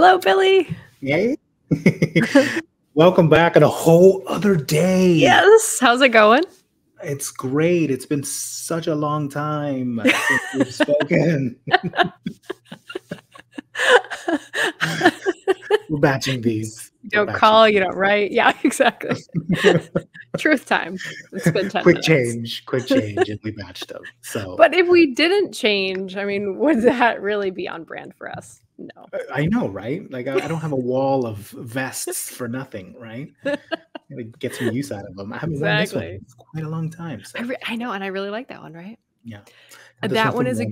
Hello, Billy. Yay. Welcome back on a whole other day. Yes. How's it going? It's great. It's been such a long time since we've spoken. We're batching these. You don't call, you don't write. Yeah, exactly. Truth time. It's been 10 quick minutes. Quick change, and we batched them. So, but if we didn't change, I mean, would that really be on brand for us? No. I know, right? Like I don't have a wall of vests for nothing, right? Get some use out of them. I haven't worn this one in quite a long time. So. I know, and I really like that one, right? Yeah. That one is nice.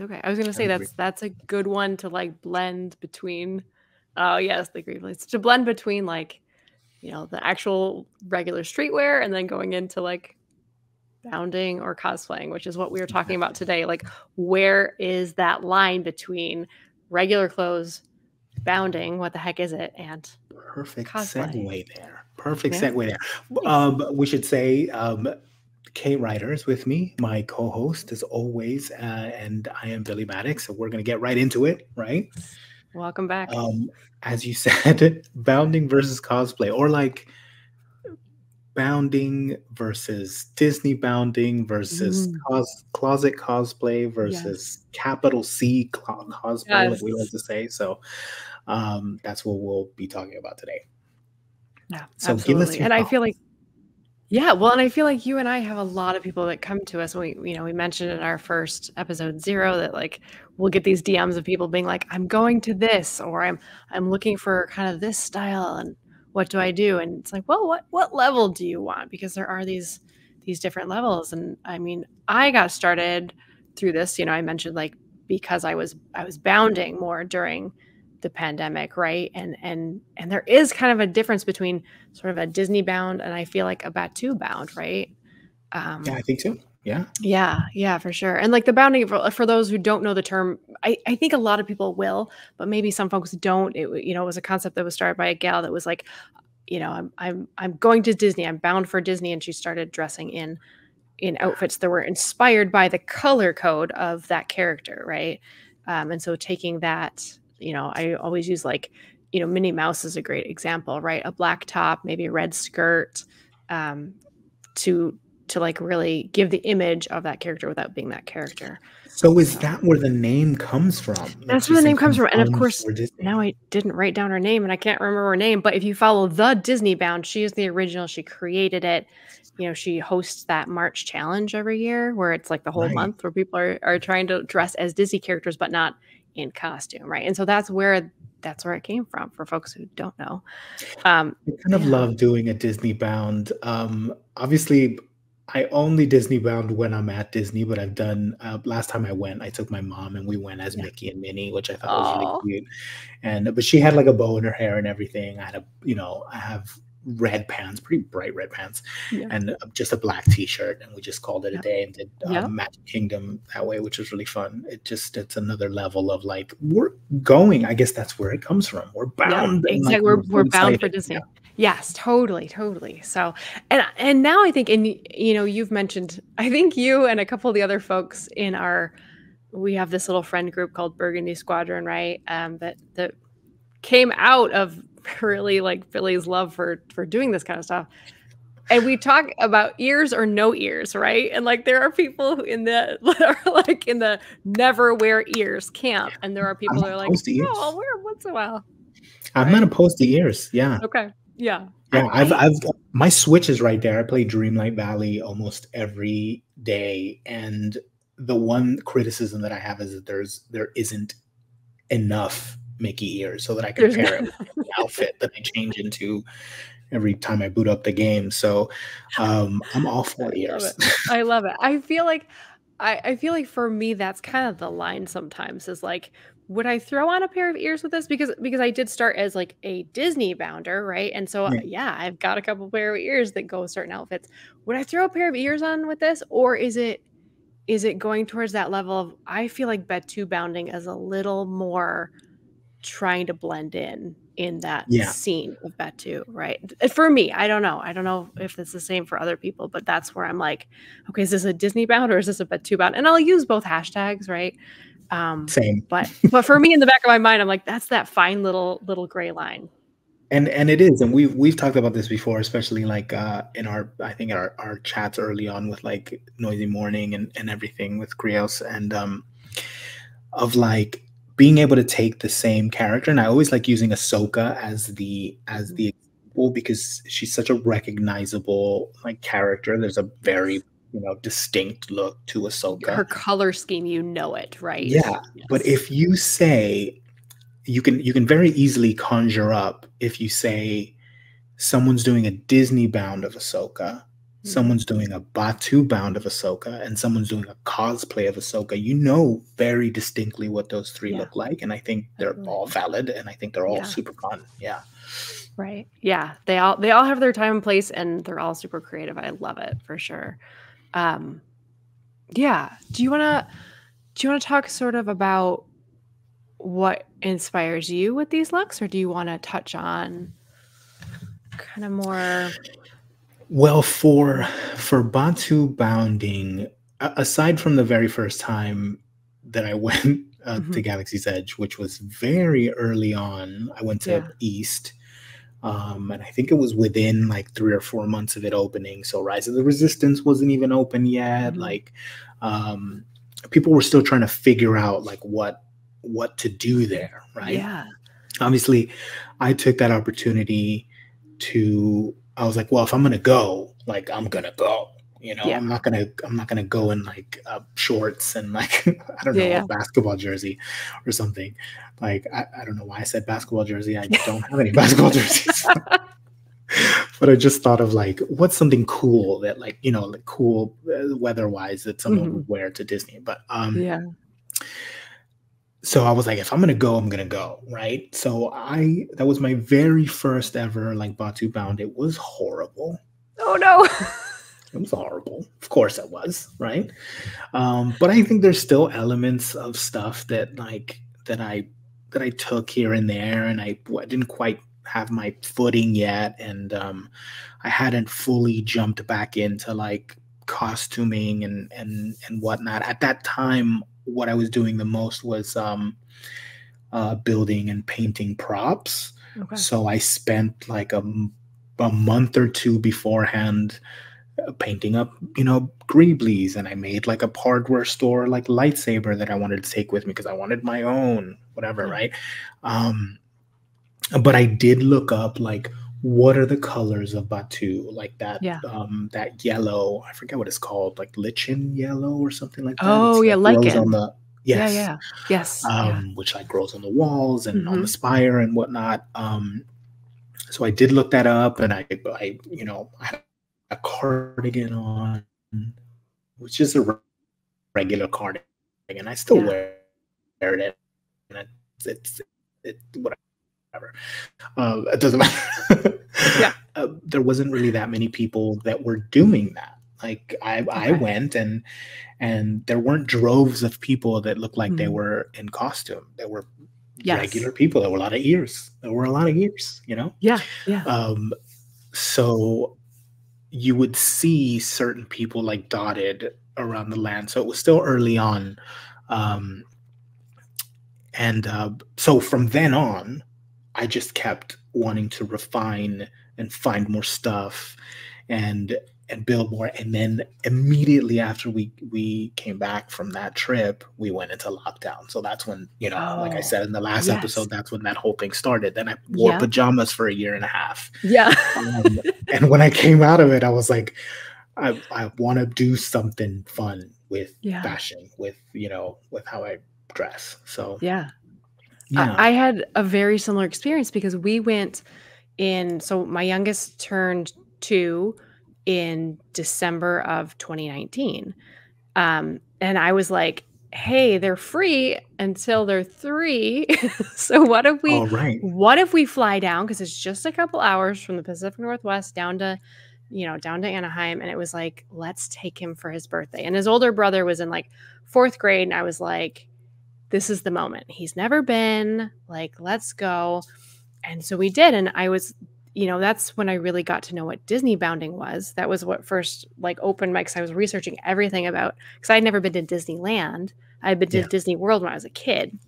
Okay. I was gonna say that's a good one to like blend between the Greaves to blend between like, you know, the actual regular streetwear and then going into like bounding or cosplaying, which is what we were talking about today. Like, where is that line between regular clothes, bounding, what the heck is it, and perfect cosplay. Segue there. Perfect segue there. Nice. We should say Kate Ryder's with me, my co-host as always, and I am Billy Maddox. So we're going to get right into it, right? Welcome back. As you said, bounding versus cosplay, or like bounding versus Disney bounding versus closet cosplay versus capital C cosplay, like we like to say. So that's what we'll be talking about today. Yeah, so absolutely. Give us your thoughts. I feel like, and I feel like you and I have a lot of people that come to us. We mentioned in our first episode 0 that like we'll get these DMs of people being like, I'm going to this, or I'm looking for kind of this style, and what do I do? And it's like, well, what level do you want? Because there are these different levels. And I mean, I got started through this, I mentioned like, because I was bounding more during the pandemic, right? And there is kind of a difference between sort of a Disney bound and I feel like a Batuu bound, right? Yeah, I think so. Yeah. Yeah, for sure. And like the bounding, for those who don't know the term, I think a lot of people will, but maybe some folks don't. It was a concept that was started by a gal that was like, I'm going to Disney. I'm bound for Disney, and she started dressing in outfits that were inspired by the color code of that character, right? And so taking that, I always use like, Minnie Mouse is a great example, right? A black top, maybe a red skirt, to like really give the image of that character without being that character. So is that where the name comes from? That's where the name comes from. And of course, now I didn't write down her name and I can't remember her name, but if you follow the Disney bound, she is the original. She created it. She hosts that March challenge every year where it's like the whole month where people are trying to dress as Disney characters, but not in costume. Right. And so that's where it came from for folks who don't know. I kind of love doing a Disney bound. Obviously, I only Disney bound when I'm at Disney, but I've done, last time I went, I took my mom and we went as Mickey and Minnie, which I thought was really cute. But she had like a bow in her hair and everything. I have red pants, pretty bright red pants, and just a black t-shirt. And we just called it a day and did Magic Kingdom that way, which was really fun. It's another level of like, we're going, I guess that's where it comes from. We're bound. Yeah, exactly. Like, we're bound for Disney. Yeah. Yes, totally. So, and now I think, and you've mentioned, I think you and a couple of the other folks we have this little friend group called Burgundy Squadron, right? That came out of really like Billy's love for doing this kind of stuff. And we talk about ears or no ears, right? And like there are people that are like in the never wear ears camp, and there are people that are like, oh, I'll wear them once in a while. I'm not opposed to ears. Yeah. Okay. Yeah. I've my Switch is right there. I play Dreamlight Valley almost every day, and the one criticism that I have is that there isn't enough Mickey ears so that I can pair it with the outfit that I change into every time I boot up the game. So I'm all for ears. I love it. I feel like for me that's kind of the line sometimes is like, would I throw on a pair of ears with this? Because I did start as like a Disney bounder, right? And so I've got a couple pair of ears that go with certain outfits. Would I throw a pair of ears on with this, or is it going towards that level of, I feel like Batuu bounding is a little more trying to blend in that scene of Batuu, right? For me, I don't know if it's the same for other people, but that's where I'm like, okay, is this a Disney bound or is this a Batuu bound? And I'll use both hashtags, right? Same. But for me, in the back of my mind, I'm like, that's that fine little gray line. And it is, and we've talked about this before, especially like in our chats early on with like Noisy Morning and everything with Krios, and of like being able to take the same character. And I always like using Ahsoka as the example, because she's such a recognizable like character. There's a very distinct look to Ahsoka. Her color scheme, it, right? Yeah. Yes. But if you say, you can very easily conjure up, if you say someone's doing a Disney bound of Ahsoka, someone's doing a Batuu bound of Ahsoka, and someone's doing a cosplay of Ahsoka, very distinctly what those three look like. And I think they're all valid, and I think they're all super fun. Yeah. Right. Yeah. They all have their time and place, and they're all super creative. I love it for sure. Yeah. Do you want to talk sort of about what inspires you with these looks, or do you want to touch on kind of more? Well, for Batuu Bounding, aside from the very first time that I went to Galaxy's Edge, which was very early on, I went to East, and I think it was within like 3 or 4 months of it opening. So Rise of the Resistance wasn't even open yet. Like, people were still trying to figure out like what to do there, right? Yeah. Obviously, I took that opportunity I was like, well, if I'm gonna go, like I'm gonna go. I'm not gonna go in like shorts and like I don't know, a basketball jersey or something. Like I don't know why I said basketball jersey. I don't have any basketball jerseys. But I just thought of like, what's something cool that like like cool weather-wise that someone would wear to Disney. But so I was like, if I'm gonna go, I'm gonna go, right? So that was my very first ever like Batuu Bound. It was horrible. Oh no. It was horrible. Of course it was, right? But I think there's still elements of stuff that I took here and there, and I didn't quite have my footing yet, and I hadn't fully jumped back into like costuming and whatnot. At that time, what I was doing the most was building and painting props. Okay. So I spent like a month or two beforehand painting up, Greeblies, and I made like a hardware store like lightsaber that I wanted to take with me because I wanted my own, whatever, right? But I did look up like, what are the colors of Batuu? Like that, that yellow, I forget what it's called, like lichin yellow or something like that. Oh, it's, yeah, like, lichen. On the, yes. Yeah. Yes. Which like grows on the walls and on the spire and whatnot. So I did look that up, and I had a cardigan on, which is a regular cardigan. I still wear it, and it's whatever. It doesn't matter. There wasn't really that many people that were doing that. Like I went, and there weren't droves of people that looked like they were in costume. There were regular people. There were a lot of ears. Yeah. So you would see certain people like dotted around the land. So it was still early on. So from then on, I just kept wanting to refine and find more stuff and build more. And then immediately after we came back from that trip, we went into lockdown. So that's when, like I said in the last episode, that's when that whole thing started. Then I wore pajamas for 1.5 years. Yeah. And when I came out of it, I was like, I want to do something fun with fashion, with how I dress. So yeah. I had a very similar experience because we went so my youngest turned 2 in December of 2019. And I was like, hey, they're free until they're 3. So what if we fly down? Because it's just a couple hours from the Pacific Northwest down to Anaheim. And it was like, let's take him for his birthday. And his older brother was in like 4th grade. And I was like, this is the moment. He's never been, like, let's go. And so we did. And I was, that's when I really got to know what Disney bounding was. That was what first like opened my, because I was researching everything about, because I'd never been to Disneyland. I'd been to Disney World when I was a kid,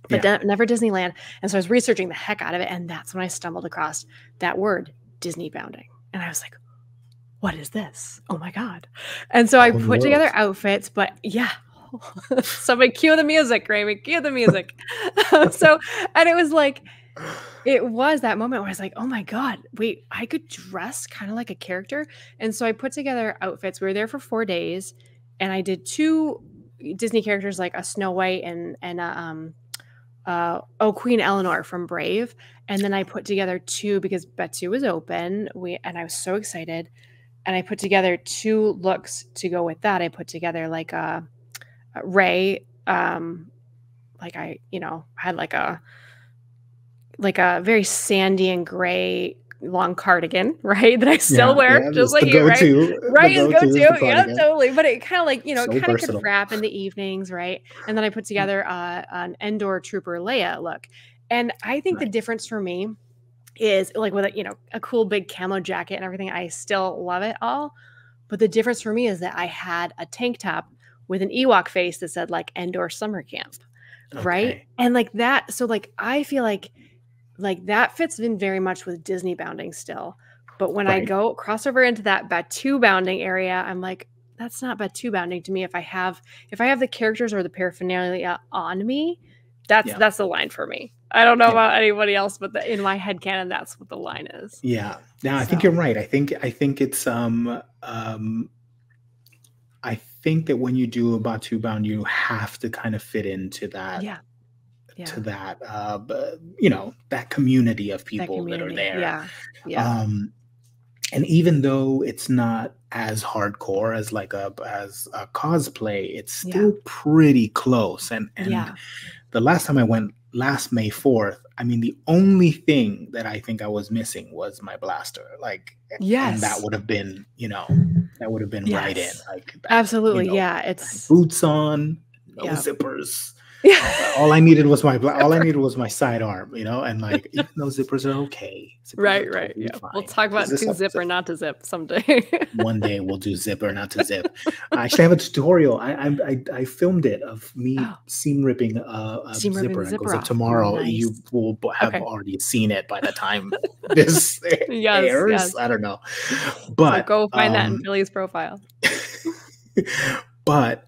but never Disneyland. And so I was researching the heck out of it. And that's when I stumbled across that word, Disney bounding. And I was like, what is this? Oh my God. And so I put together outfits, but somebody cue the music, Raimi, cue the music. And it was like, it was that moment where I was like, oh my God, wait, I could dress kind of like a character. And so I put together outfits. We were there for 4 days, and I did 2 Disney characters, like a Snow White and Queen Eleanor from Brave. And then I put together 2 because Batuu was open. And I was so excited. And I put together 2 looks to go with that. I put together like a Ray, like I, had like a very sandy and gray long cardigan, right? That I still wear, just like you, right? Right, is go-to. Yeah, totally. But it kind of like, kind of could wrap in the evenings, right? And then I put together an Endor Trooper Leia look. And I think the difference for me is like with a cool big camo jacket and everything, I still love it all. But the difference for me is that I had a tank top with an Ewok face that said like Endor Summer Camp, right? And like that, so like I feel like that fits in very much with Disney bounding still. But when I go crossover into that Batuu bounding area, I'm like, that's not Batuu bounding to me. If I have the characters or the paraphernalia on me, that's the line for me. I don't know about anybody else, but in my headcanon, that's what the line is. Yeah. Now I think you're right. I think it's I think that when you do a Batuu bound, you have to kind of fit into that. To that, that community of people that are there. And even though it's not as hardcore as as a cosplay, it's still pretty close. And the last time I went, last May 4th, I mean, the only thing that I think I was missing was my blaster. And that would have been, right in. Absolutely. It's boots on, no zippers. All I needed was my sidearm, and like even those zippers are okay. Right. Totally fine. We'll talk about to zip or not to zip someday. One day we'll do zip or not to zip. I actually have a tutorial. I filmed it of me seam ripping a zipper. And goes up tomorrow. Nice. You will have already seen it by the time this airs. I don't know, but so go find that in Billy's profile. But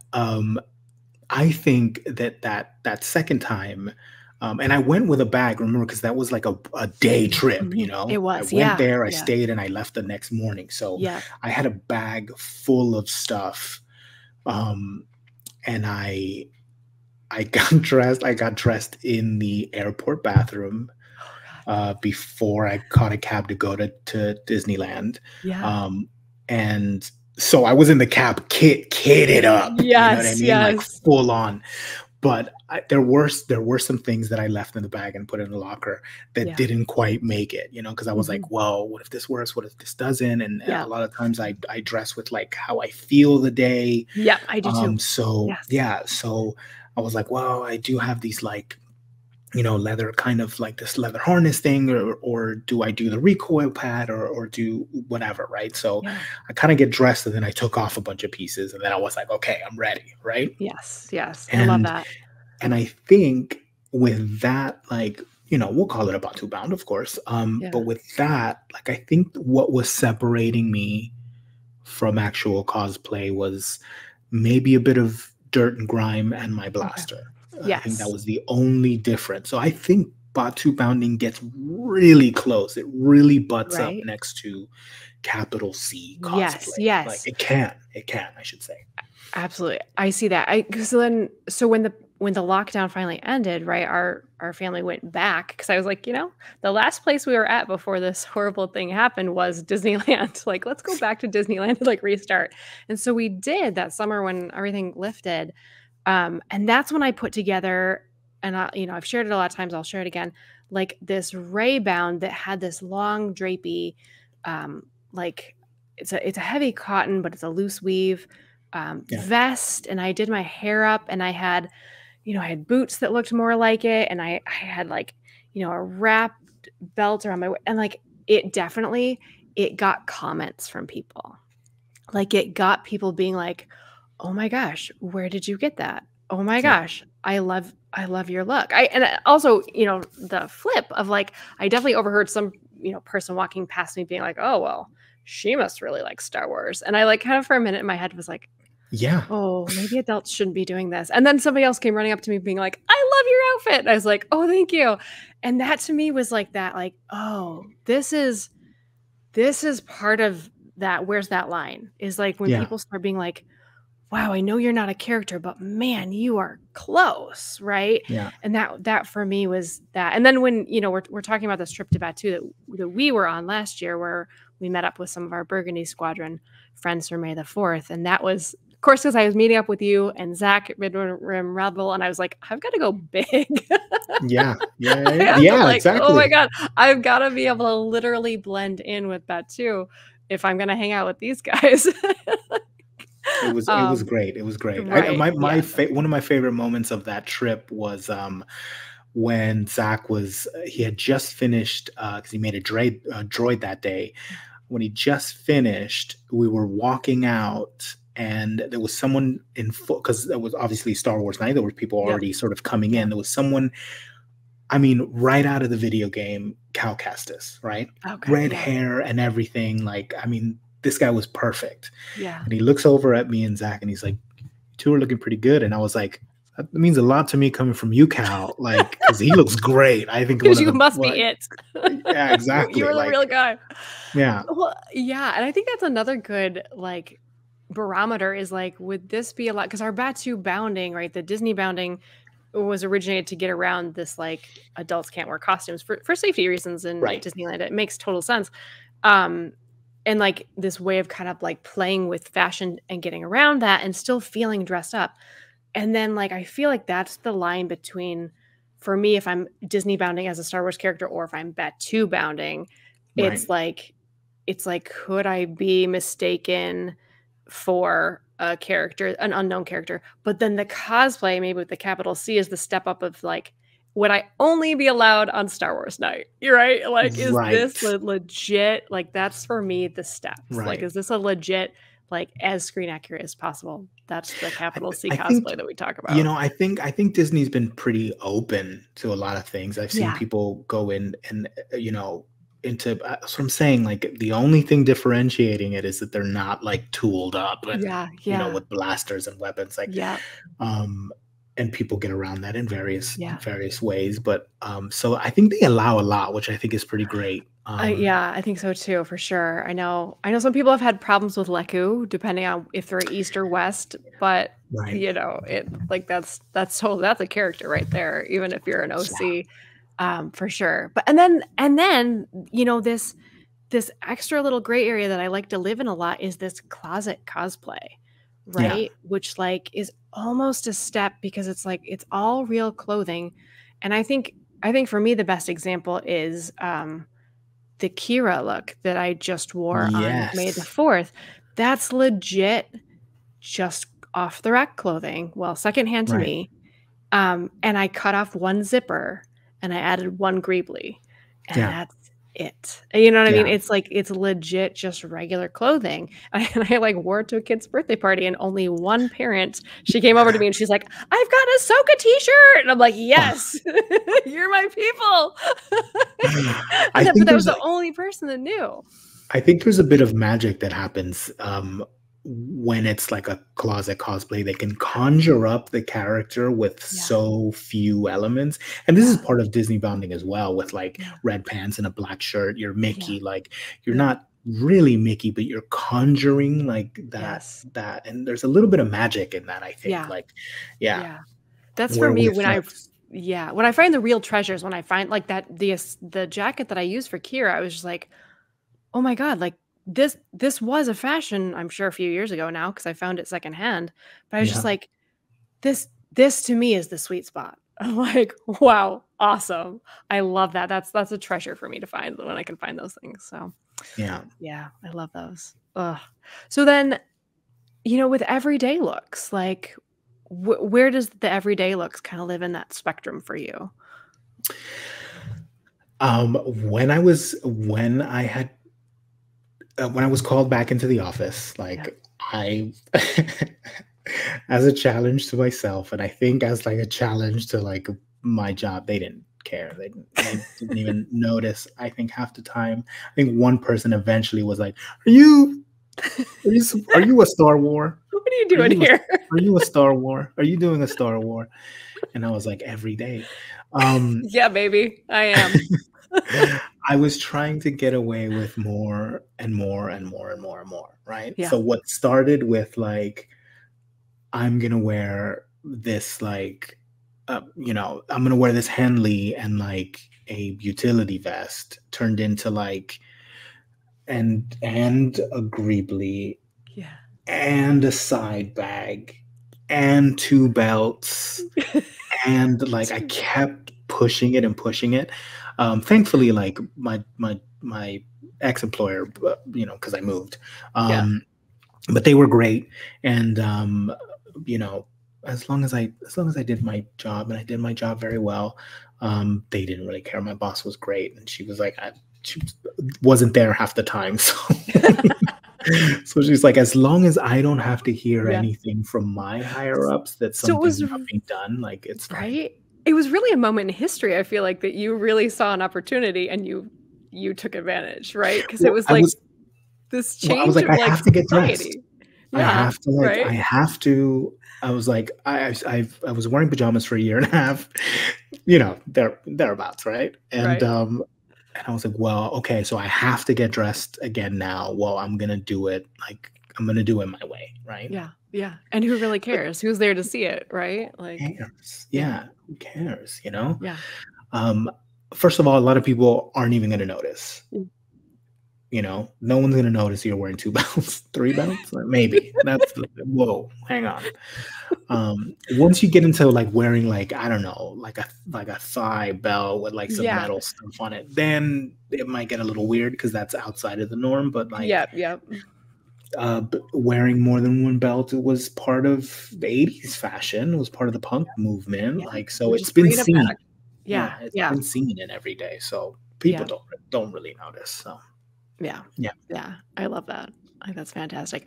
I think that second time, and I went with a bag, remember, because that was like a day trip, It was, I went there, I stayed, and I left the next morning. So I had a bag full of stuff, and I got dressed. I got dressed in the airport bathroom before I caught a cab to go to Disneyland. And so I was in the cab, kitted up. You know what I mean? Like full on. But there were some things that I left in the bag and put in the locker that didn't quite make it, because I was like, well, what if this works? What if this doesn't? And a lot of times I dress with like how I feel the day. Yeah, I do too. So so I was like, well, I do have these like, leather, kind of like this leather harness thing, or do I do the recoil pad or do whatever, right? So I kind of get dressed, and then I took off a bunch of pieces, and then I was like, okay, I'm ready, right? Yes. I love that. And I think with that, like, we'll call it a Batuu bound, of course. But with that, like, I think what was separating me from actual cosplay was maybe a bit of dirt and grime and my blaster. I think that was the only difference. So I think Batuu bounding gets really close. It really butts up next to capital C cosplay. Yes. Like it can, I should say. Absolutely. I see that. So when the lockdown finally ended, right, our family went back, because I was like, the last place we were at before this horrible thing happened was Disneyland. Like, let's go back to Disneyland to like restart. And so we did that summer when everything lifted. And that's when I put together, and I've shared it a lot of times, I'll share it again, like this Ray bound that had this long drapey, like it's a heavy cotton, but it's a loose weave vest. And I did my hair up, and I had boots that looked more like it. And I had like, a wrapped belt around my, and like, it got comments from people. Like it got people being like, oh my gosh, where did you get that? oh my Yeah. gosh, I love your look. And also, the flip of like, I definitely overheard some, person walking past me being like, oh, well, she must really like Star Wars. And I like kind of for a minute in my head was like, Yeah. oh, maybe adults shouldn't be doing this. And then somebody else came running up to me being like, I love your outfit. And I was like, oh, thank you. And that to me was like that, like, oh, this is part of that. Where's that line? Is like when Yeah. people start being like, wow, I know you're not a character, but man, you are close, right? Yeah. And that for me was that. And then when, we're talking about this trip to Batuu that we were on last year, where we met up with some of our Burgundy Squadron friends for May the 4th. And that was, of course, because I was meeting up with you and Zach at Mid-Rim Rebel, and I was like, I've got to go big. Yeah. Yeah. I Yeah. have to, Yeah, like, oh my exactly. God, I've got to be able to literally blend in with Batuu if I'm going to hang out with these guys. It was great. It was great. I Right. my Yeah. one of my favorite moments of that trip was when Zach he had just finished because he made a droid that day. When he just finished, we were walking out, and there was someone in full, because it was obviously Star Wars night. There were people Yep. already sort of coming in. Yep. There was someone, I mean, right out of the video game, Cal Kestis, right? Okay. Red Yeah. hair and everything. Like, I mean, this guy was perfect. Yeah. And he looks over at me and Zach, and he's like, "You two are looking pretty good." And I was like, "That means a lot to me coming from you, Cal." Like, because he looks great. I think one Because of you the must be like, it. yeah, You exactly. are the Like, real guy. yeah, Well, yeah, and I think that's another good, like, barometer is, like, would this be a lot? Because our Batuu Bounding, right, the Disney Bounding was originated to get around this, like, adults can't wear costumes for safety reasons in right, Disneyland. It makes total sense. Um, and, like, this way of kind of, like, playing with fashion and getting around that and still feeling dressed up. And then, like, I feel like that's the line between, for me, if I'm Disney bounding as a Star Wars character or if I'm Batuu bounding, right, it's like could I be mistaken for a character, an unknown character? But then the cosplay, maybe with the capital C, is the step up of like, would I only be allowed on Star Wars night? You're right. Like, is this right, legit? Like, that's for me the steps. Like, right. is this a legit, like, as screen accurate as possible? That's the capital C I think, cosplay that we talk about. I think Disney's been pretty open to a lot of things. I've seen Yeah. people go in and into. So I'm saying, like, the only thing differentiating it is that they're not like tooled up and Yeah. Yeah. with blasters and weapons. Like, Yeah. um, and people get around that in Yeah. various ways. But so I think they allow a lot, which I think is pretty great. Yeah, I think so too, for sure. I know some people have had problems with Leku, depending on if they're East or West, but Right. it like that's a character right there, even if you're an Yeah. OC, for sure. But and then this extra little gray area that I like to live in a lot is this closet cosplay, Yeah. right? Which like is almost a step because it's like it's all real clothing. And I think for me the best example is the Kira look that I just wore on May the Yes. 4th. That's legit just off the rack clothing. Well, secondhand to Right. me. And I cut off one zipper and I added one greebly, and Yeah. that's it. You know what I mean? Yeah. It's like it's legit just regular clothing. And I like wore it to a kid's birthday party, and only one parent, she came over to me and she's like, "I've got a Ahsoka t-shirt." And I'm like, "Yes, you're my people." I But think that was there's the only person that knew. I think there's a bit of magic that happens when it's like a closet cosplay. They can conjure up the character with Yeah, so few elements. And this is yeah, part of Disney bounding as well, with like yeah, red pants and a black shirt. You're yeah, Mickey, like you're yeah. not really Mickey, but you're conjuring like Yes. and there's a little bit of magic in that, I think. Yeah, Like, yeah. yeah. That's for Where me with when like when I find the real treasures, when I find like the jacket that I used for Kira, I was just like, "Oh my God, like this was a fashion, I'm sure a few years ago now because I found it secondhand." But I was just yeah, like, this to me is the sweet spot. I'm like, "Wow, awesome." I love that. That's a treasure for me to find when I can find those things. So, yeah. yeah, I love those. Ugh. So then, with everyday looks, like where does the everyday looks kind of live in that spectrum for you? When I was called back into the office, Yeah. like I as a challenge to myself, and I think as like a challenge to like my job. They didn't care. They didn't even notice. I think half the time. I think one person eventually was like, are you a Star War? What are you doing here? Are you a Star War? Are you doing a Star War?" And I was like, "Every day." Yeah, baby, I am. I was trying to get away with more and more and more and more and more, right? Yeah. So what started with like, I'm gonna wear this like, I'm gonna wear this Henley and like a utility vest turned into like, and agreeably, Yeah. and a side bag and two belts. And like I kept pushing it and pushing it. Thankfully, like my ex-employer, because I moved, Yeah. but they were great. And you know, as long as I did my job, and I did my job very well, they didn't really care. My boss was great, and she was like, she wasn't there half the time, so. So she's like, as long as I don't have to hear Yeah. anything from my higher ups that So it was something's not being done, like it's fine. right? It was really a moment in history, I feel like, that you really saw an opportunity and you took advantage, right? Because it was like this Well, I was change like, of I like have to get dressed. society. I Yeah, have to like, right? I have to. I was like, I was wearing pajamas for a year and a half, thereabouts, right? Right. And I was like, well, okay, so I have to get dressed again now. Well, I'm gonna do it my way, right? Yeah, yeah. And who really cares? Who's there to see it, right? Like, Who cares? Yeah, who cares? yeah. Um, First of all, a lot of people aren't even gonna notice. Mm. No one's gonna notice you're wearing two belts, three belts, maybe. Whoa, hang on. Once you get into like wearing like, I don't know, like a thigh belt with like some metal stuff on it, then it might get a little weird because that's outside of the norm. But like, Yep. Wearing more than one belt, it was part of the 80s fashion. It was part of the punk movement. Yeah. Like, so We're it's just been bringing it seen. back. Yeah, It's yeah. been seen in every day. So people Yeah. don't really notice. So Yeah. yeah. I love that. I think that's fantastic.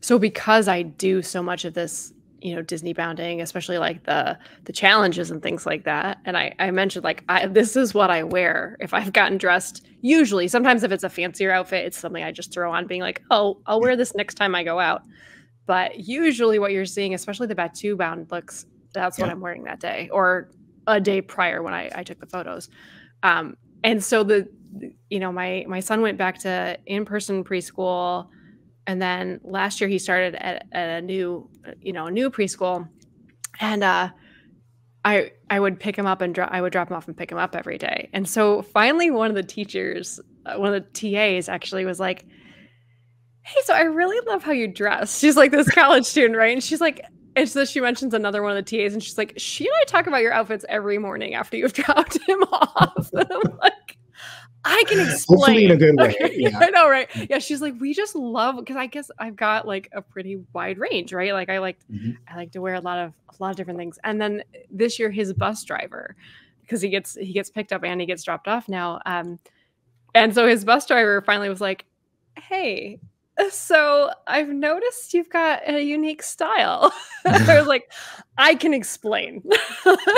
So because I do so much of this, Disney bounding, especially like the challenges and things like that. And I mentioned like this is what I wear if I've gotten dressed. Usually, sometimes if it's a fancier outfit, it's something I just throw on, being like, oh, I'll wear this next time I go out. But usually, what you're seeing, especially the Batuu bound looks, that's what I'm wearing that day or a day prior when I took the photos. And so my son went back to in-person preschool, and then last year he started at a new preschool, and I would pick him up and I would drop him off and pick him up every day. And so finally, one of the teachers, one of the TAs, actually was like, "Hey, so I really love how you dress." She's like this college student, right? And she's like. And so she mentions another one of the TAs, and she's like, "She and I talk about your outfits every morning after you've dropped him off." And I'm like, I can explain. Hopefully in a good way. Okay. Yeah. I know, right? Yeah, she's like, we just love, because I guess I've got like a pretty wide range, right? Like I like to wear a lot of different things. And then this year, his bus driver, because he gets picked up and he gets dropped off now. And so his bus driver finally was like, "Hey, so I've noticed you've got a unique style." I was like, I can explain.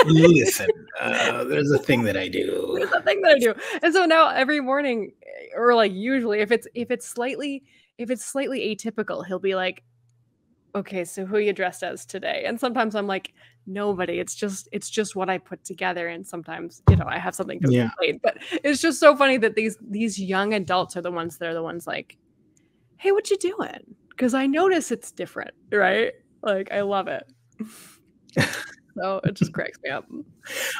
Listen, there's a thing that I do. There's a thing that I do. And so now every morning, or like usually, if it's slightly atypical, he'll be like, "Okay, so who are you dressed as today?" And sometimes I'm like, "Nobody. It's just what I put together." And sometimes, I have something to explain. But it's just so funny that these young adults are the ones like, "Hey, what you doing?" Because I notice it's different, right? Like, I love it. So it just cracks me up.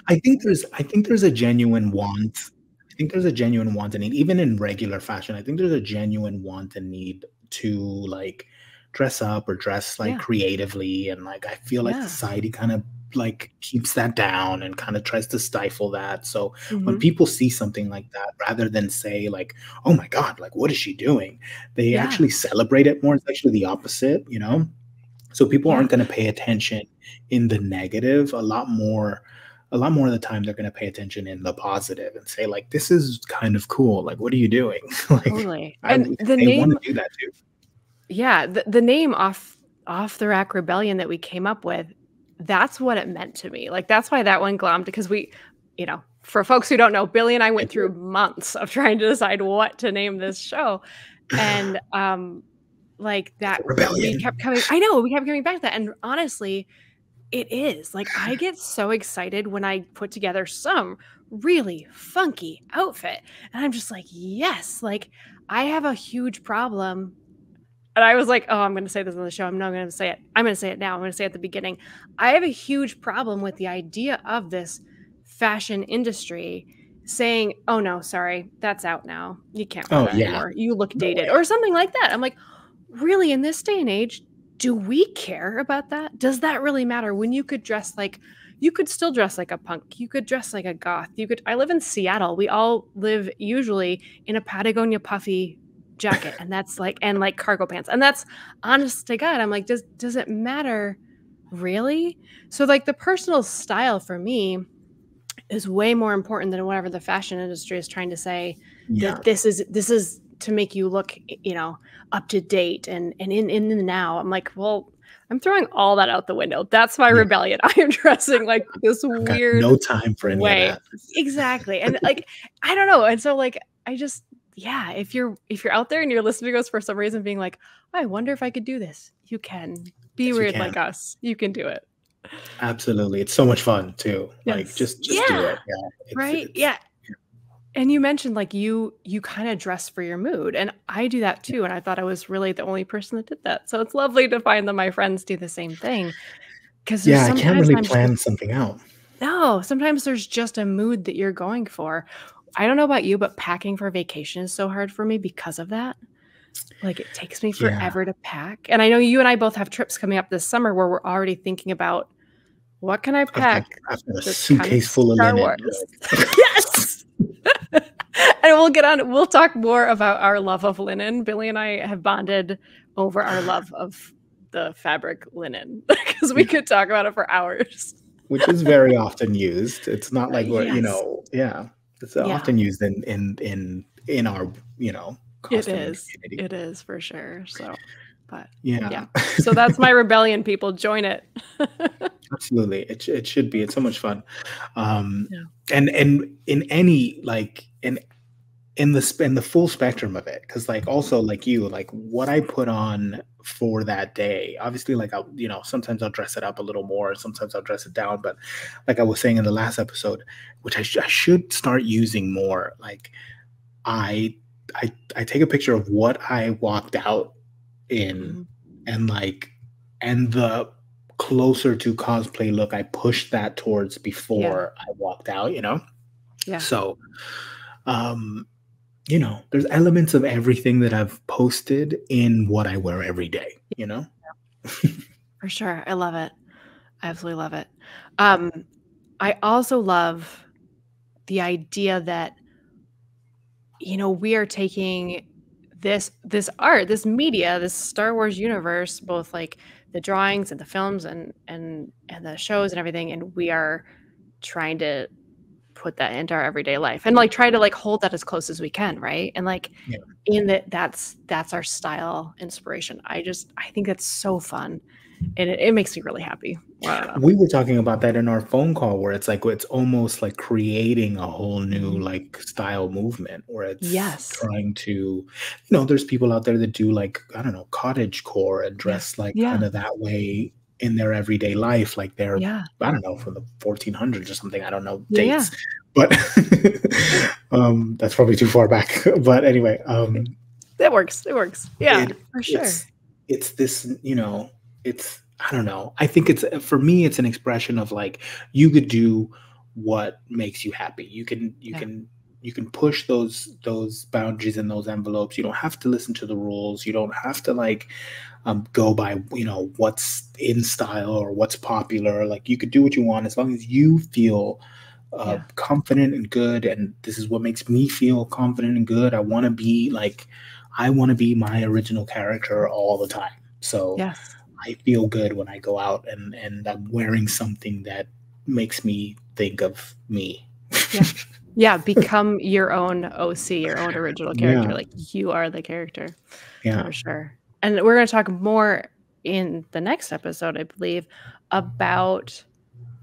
I think there's a genuine want. I think there's a genuine want and need, even in regular fashion. I think there's a genuine want and need to like dress up or dress like creatively, and like I feel like society kind of like keeps that down and kind of tries to stifle that. So when people see something like that, rather than say like, "Oh my God, like what is she doing?" They actually celebrate it more. It's actually the opposite, So people aren't going to pay attention in the negative. A lot more of the time they're going to pay attention in the positive and say like, "This is kind of cool. Like, what are you doing?" Like, Totally. And the they name, want to do that too. yeah, the name off the rack rebellion that we came up with, that's what it meant to me. Like, that's why that one glommed, because we, for folks who don't know, Billy and I went through months of trying to decide what to name this show. And like that, rebellion. we kept coming back to that. And honestly, it is like, I get so excited when I put together some really funky outfit. And I'm just like, yes, like I have a huge problem. And I was like, oh, I'm going to say this on the show. I'm not going to say it. I'm going to say it now. I'm going to say it at the beginning. I have a huge problem with the idea of this fashion industry saying, oh, no, sorry, that's out now. You can't wear that anymore. You look dated or something like that. I'm like, really, in this day and age, do we care about that? Does that really matter when you could still dress like a punk. You could dress like a goth. I live in Seattle. We all live usually in a Patagonia puffy jacket, and that's like, and like cargo pants. And that's, honest to God, I'm like, does it matter really? So like the personal style for me is way more important than whatever the fashion industry is trying to say that this is to make you look, up to date and in the now. I'm like, well, I'm throwing all that out the window. That's my rebellion. I am dressing like this weird no time for any way. of that. Exactly. And like, I don't know. And so like, I just, if you're out there and you're listening to us for some reason being like, oh, I wonder if I could do this. You can be weird like us. You can do it. Absolutely. It's so much fun too. Yes. Like just do it. Yeah. And you mentioned like you kind of dress for your mood, and I do that too. And I thought I was really the only person that did that. So it's lovely to find that my friends do the same thing. Because I can't really plan something out. No, sometimes there's just a mood that you're going for. I don't know about you, but packing for vacation is so hard for me because of that. Like it takes me forever to pack. And I know you and I both have trips coming up this summer where we're already thinking about what can I pack? I've got a suitcase full of linen. Yes. And we'll talk more about our love of linen. Billy and I have bonded over our love of the fabric linen because we could talk about it for hours. Which is very often used. It's not like we're, it's often used in our, it is for sure. So, but so that's my rebellion, people. Join it. Absolutely. It should be. It's so much fun. And in any, like, in the full spectrum of it, because like also like you, like what I put on for that day, obviously like I'll, sometimes I'll dress it up a little more, sometimes I'll dress it down, but like I was saying in the last episode, which I should start using more, like I take a picture of what I walked out in, and the closer to cosplay look I pushed that towards before I walked out, so there's elements of everything that I've posted in what I wear every day, For sure. I love it. I absolutely love it. I also love the idea that, we are taking this art, this media, this Star Wars universe, both like the drawings and the films and the shows and everything, and we are trying to put that into our everyday life and like try to like hold that as close as we can, right? And like in that's our style inspiration. I think that's so fun, and it makes me really happy. We were talking about that in our phone call, where it's like it's almost like creating a whole new like style movement, where it's trying to, there's people out there that do like, I don't know, cottage core and dress like kind of that way in their everyday life, like they're I don't know, from the 1400s or something. I don't know dates, but that's probably too far back. But anyway, it works. For sure. It's this, it's, I don't know. I think for me, it's an expression of like, you could do what makes you happy. You can push those boundaries and those envelopes. You don't have to listen to the rules. You don't have to like go by what's in style or what's popular. Like you could do what you want as long as you feel confident and good. And this is what makes me feel confident and good. I want to be my original character all the time. So I feel good when I go out and I'm wearing something that makes me think of me. Become your own OC, your own original character. Like you are the character. For sure. And we're going to talk more in the next episode, I believe, about,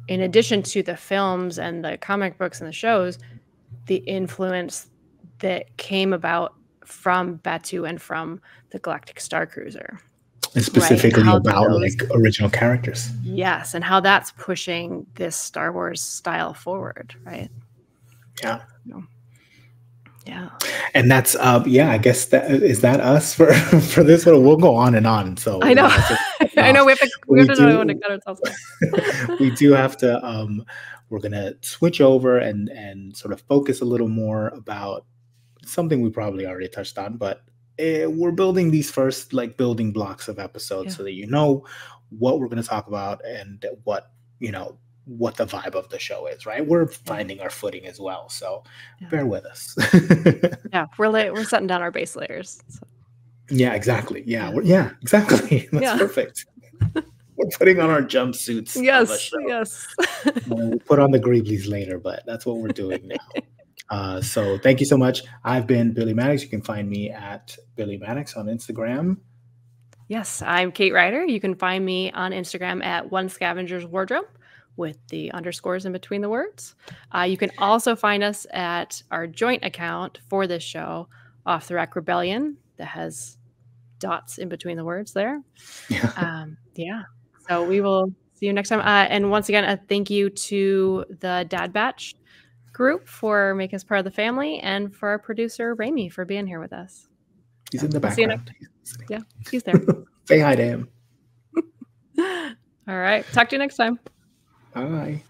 in addition to the films and the comic books and the shows, the influence that came about from Batuu and from the Galactic Star Cruiser. And specifically about like original characters. Yes, and how that's pushing this Star Wars style forward, right? Yeah. Yeah. And that's I guess that is that us for this one. We'll go on and on. So I know. I know we have to know when to cut ourselves off. We do have to we're gonna switch over and sort of focus a little more about something we probably already touched on, but we're building these first like building blocks of episodes so that you know what we're going to talk about and what what the vibe of the show is, right? We're finding our footing as well, so bear with us. We're setting down our base layers. So. Yeah, exactly. Exactly. That's perfect. We're putting on our jumpsuits. Yes. We'll put on the greeblies later, but that's what we're doing now. So thank you so much. I've been Billy Maddox. You can find me at Billy Maddox on Instagram. Yes, I'm Kate Ryder. You can find me on Instagram at One Scavenger's Wardrobe with the underscores in between the words. You can also find us at our joint account for this show, Off the Rack Rebellion, that has dots in between the words there. So we will see you next time. And once again, a thank you to the Dad Batch group for making us part of the family, and for our producer Rami for being here with us. He's in the background. He's there. Say hi to him. All right. Talk to you next time. Bye.